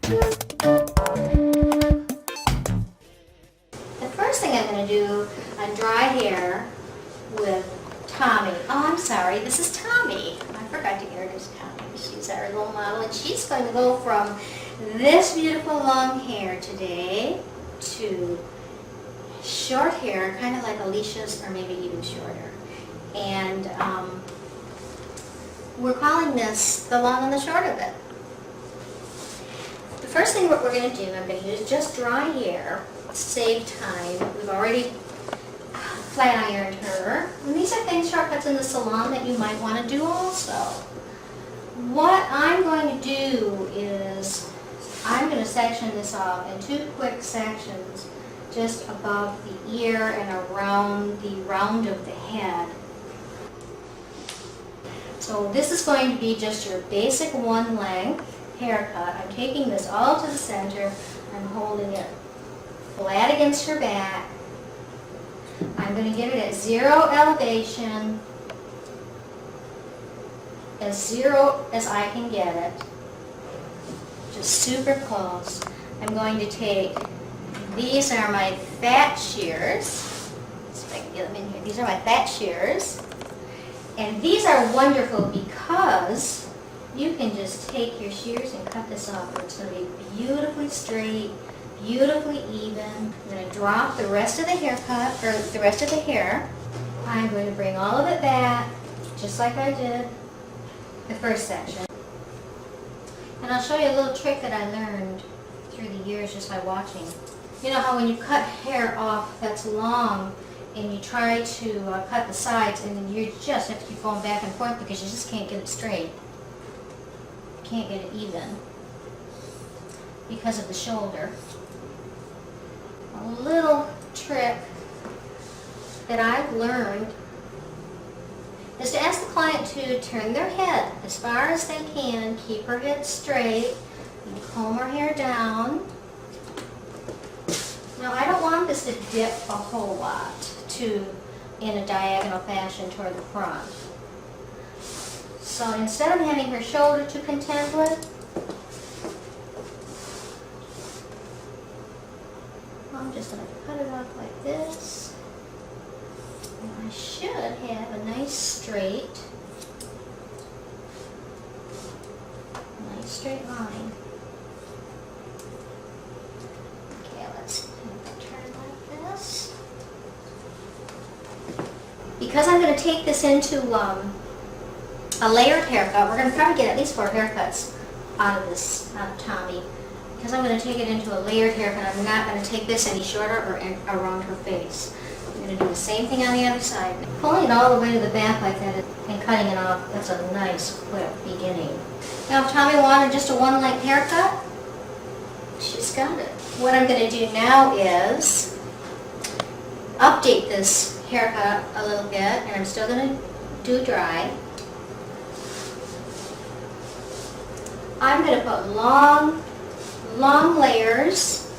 The first thing I'm going to do on dry hair with Tommy. Oh, I'm sorry, this is Tommy. I forgot to introduce Tommy. She's our little model, and she's going to go from this beautiful long hair today to short hair, kind of like Alicia's, or maybe even shorter. And we're calling this the long and the short of it. The first thing what we're going to do, I'm going to use just dry hair, save time. We've already flat ironed her. And these are things, shortcuts in the salon that you might want to do also. What I'm going to do is I'm going to section this off in 2 quick sections just above the ear and around the round of the head. So this is going to be just your basic one length haircut. I'm taking this all to the center. I'm holding it flat against her back. I'm going to get it at 0 elevation, as 0 as I can get it, just super close. I'm going to take, these are my fat shears. See if I can get them in here. These are my fat shears. And these are wonderful because you can just take your shears and cut this off, and it's going to be beautifully straight, beautifully even. I'm going to drop the rest of the haircut, or the rest of the hair. I'm going to bring all of it back, just like I did the first section. And I'll show you a little trick that I learned through the years just by watching. You know how when you cut hair off that's long, and you try to cut the sides, and then you just have to keep going back and forth because you just can't get it straight. You can't get it even because of the shoulder. A little trick that I've learned is to ask the client to turn their head as far as they can, keep her head straight, and comb her hair down. Now I don't want this to dip a whole lot in a diagonal fashion toward the front. So instead of having her shoulder to contend with, I'm just going to cut it off like this. And I should have a nice straight line. Okay, let's turn like this. Because I'm going to take this into a layered haircut, we're going to probably get at least 4 haircuts out of Tommy. Because I'm going to take it into a layered haircut, I'm not going to take this any shorter or around her face. I'm going to do the same thing on the other side. Pulling it all the way to the back like that and cutting it off, that's a nice, quick beginning. Now if Tommy wanted just a one length haircut, she's got it. What I'm going to do now is update this haircut a little bit, and I'm still going to do dry. I'm going to put long layers.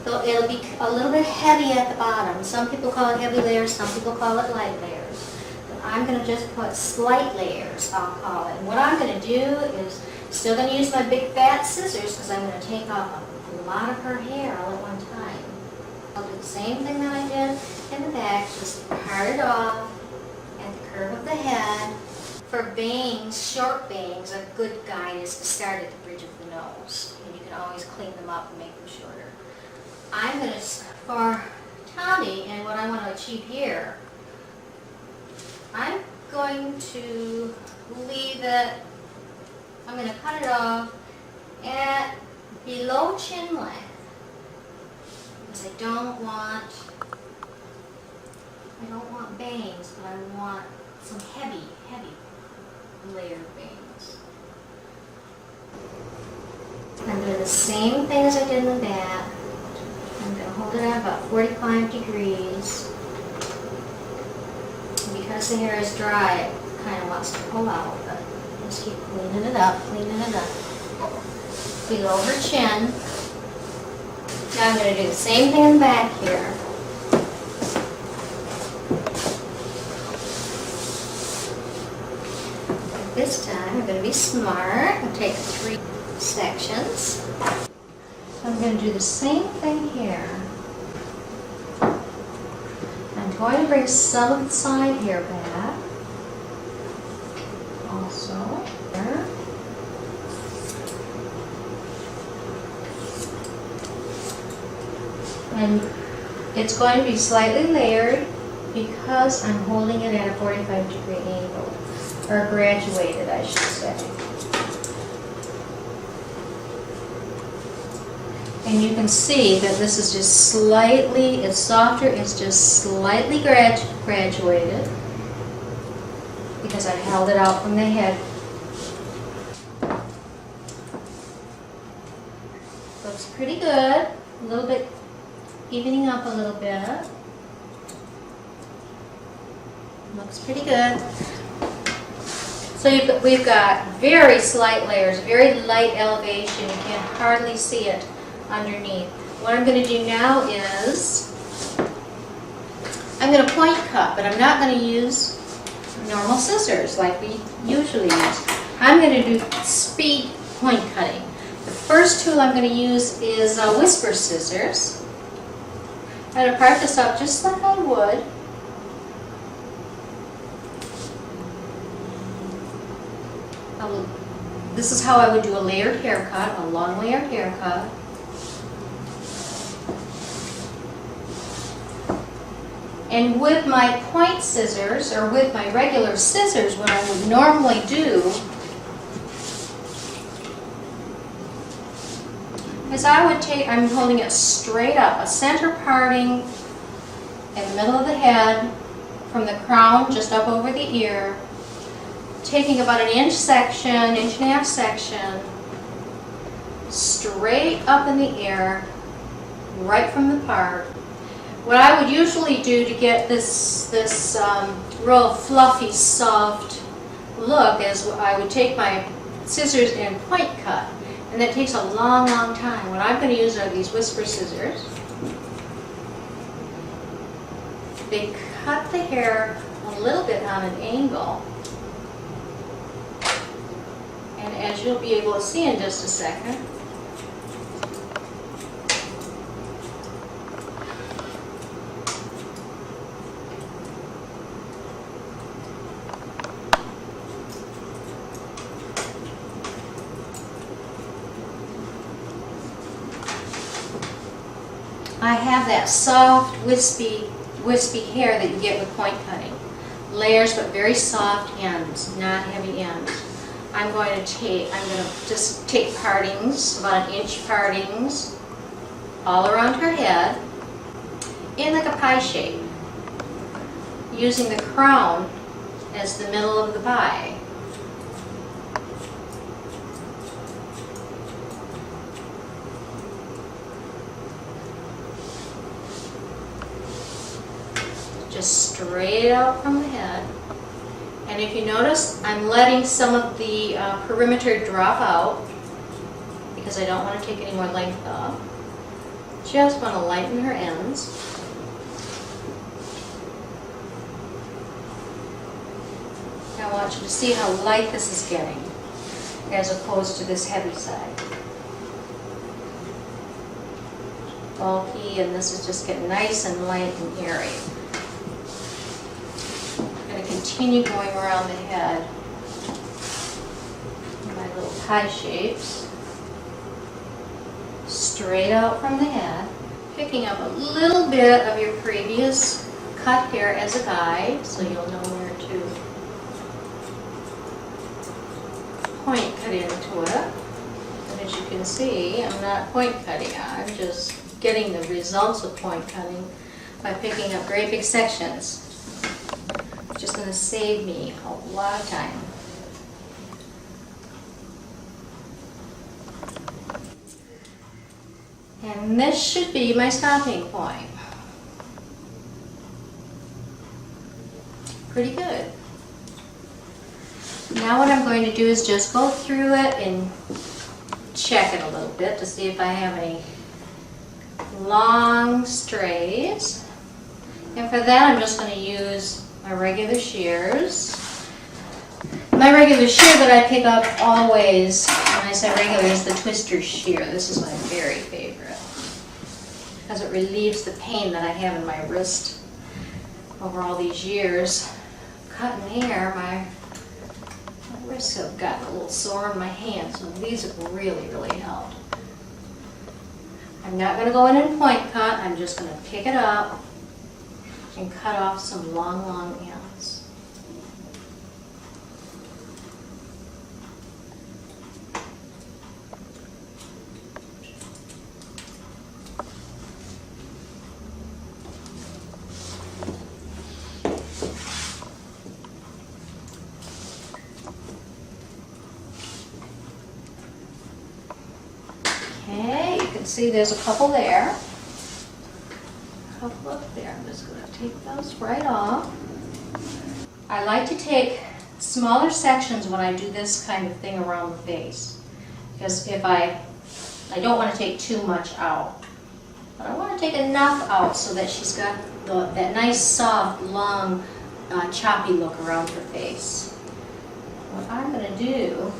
It'll be a little bit heavy at the bottom. Some people call it heavy layers, some people call it light layers. But I'm going to just put slight layers, I'll call it. And what I'm going to do is, still going to use my big fat scissors because I'm going to take off a lot of her hair all at one time. I'll do the same thing that I did in the back, just part it off at the curve of the head. For bangs, short bangs, a good guide is to start at the bridge of the nose. And you can always clean them up and make them shorter. I'm going to, for Tommy, and what I want to achieve here, I'm going to leave it, I'm going to cut it off at below chin length. Because I don't want bangs, but I want some heavy layered bangs. I'm doing the same thing as I did in the back. I'm going to hold it at about 45 degrees. And because the hair is dry, it kind of wants to pull out, but just keep cleaning it up. Below her chin. Now I'm going to do the same thing in the back here. This time I'm going to be smart and take 3 sections. So I'm going to do the same thing here. I'm going to bring some of the side hair back. Also there. And it's going to be slightly layered because I'm holding it at a 45-degree angle, or graduated, I should say. And you can see that this is just slightly, it's softer, it's just slightly graduated because I held it out from the head. Looks pretty good, a little bit, evening up a little bit. Looks pretty good. So we've got very slight layers, very light elevation, you can hardly see it underneath. What I'm going to do now is I'm going to point cut, but I'm not going to use normal scissors like we usually use. I'm going to do speed point cutting. The first tool I'm going to use is whisper scissors. I'm going to part this up just like I would. This is how I would do a layered haircut, a long layered haircut. And with my point scissors, or with my regular scissors, what I would normally do is I would take, I'm holding it straight up, a center parting in the middle of the head, from the crown just up over the ear, taking about an inch section, inch and a half section, straight up in the air, right from the part. What I would usually do to get this real fluffy, soft look is I would take my scissors and point cut. And that takes a long, long time. What I'm going to use are these whisper scissors. They cut the hair a little bit on an angle. And as you'll be able to see in just a second, I have that soft, wispy hair that you get with point cutting. Layers, but very soft ends, not heavy ends. I'm going to just take partings, about an inch partings, all around her head, in like a pie shape, using the crown as the middle of the pie. Just straight out from the head. And if you notice, I'm letting some of the perimeter drop out because I don't want to take any more length off. Just want to lighten her ends. I want you to see how light this is getting as opposed to this heavy side. Bulky, and this is just getting nice and light and airy. Continue going around the head in my little pie shapes, straight out from the head, picking up a little bit of your previous cut hair as a guide so you'll know where to point cut into it. And as you can see, I'm not point cutting, I'm just getting the results of point cutting by picking up great big sections. Just going to save me a lot of time. And this should be my stopping point. Pretty good. Now what I'm going to do is just go through it and check it a little bit to see if I have any long strays. And for that I'm just going to use my regular shears. My regular shear that I pick up always when I say regular, is the twister shear. This is my very favorite because it relieves the pain that I have in my wrist over all these years. Cutting hair, my wrists have gotten a little sore in my hands, so these have really, really helped. I'm not going to go in and point cut. I'm just going to pick it up and cut off some long, long ends. Okay, you can see there's a couple there. A couple up there. I'm just going to take those right off. I like to take smaller sections when I do this kind of thing around the face. Because if I don't want to take too much out. But I want to take enough out so that she's got that nice, soft, long, choppy look around her face. What I'm going to do,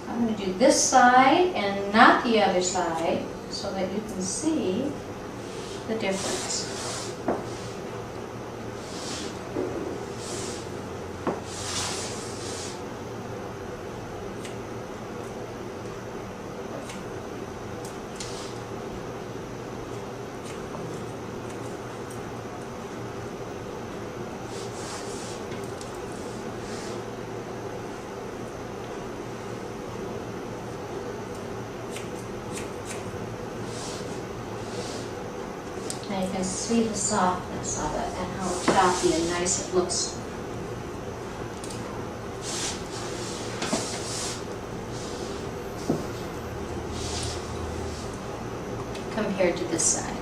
I'm going to do this side and not the other side so that you can see the difference. And you can see the softness of it and how choppy and nice it looks. Compared to this side.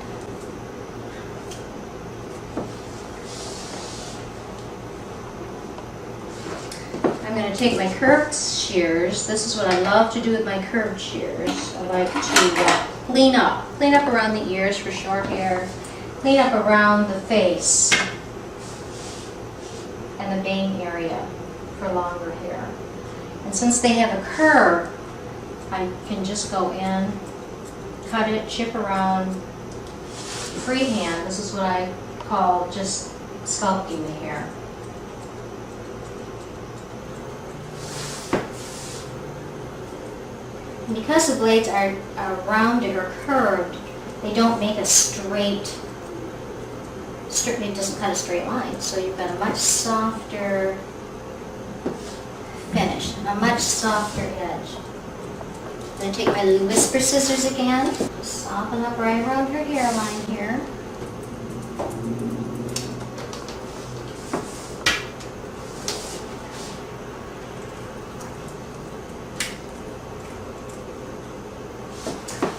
I'm going to take my curved shears. This is what I love to do with my curved shears. I like to clean up around the ears for short hair, clean up around the face and the bang area for longer hair. And since they have a curve, I can just go in, cut it, chip around, freehand. This is what I call just sculpting the hair. And because the blades are rounded or curved, they don't make a straight, it doesn't cut a straight line. So you've got a much softer finish, a much softer edge. I'm going to take my little whisper scissors again, just soften up right around her hairline here.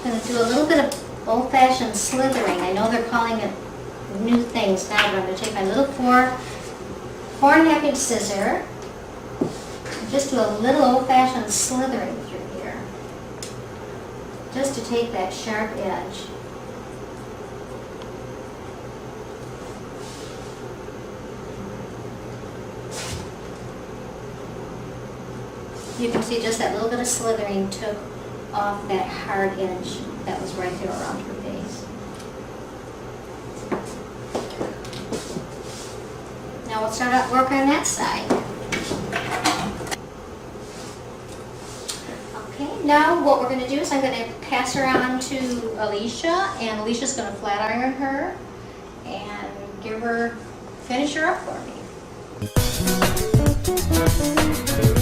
I'm going to do a little bit of old-fashioned slithering. I know they're calling it new things now, but I'm going to take my little 4.5 inch scissor and just do a little old-fashioned slithering through here, just to take that sharp edge. You can see just that little bit of slithering took off that hard edge that was right there around her face. Now we'll start out work on that side. Okay, now what we're going to do is I'm going to pass her on to Alicia, and Alicia's going to flat iron her and finish her up for me.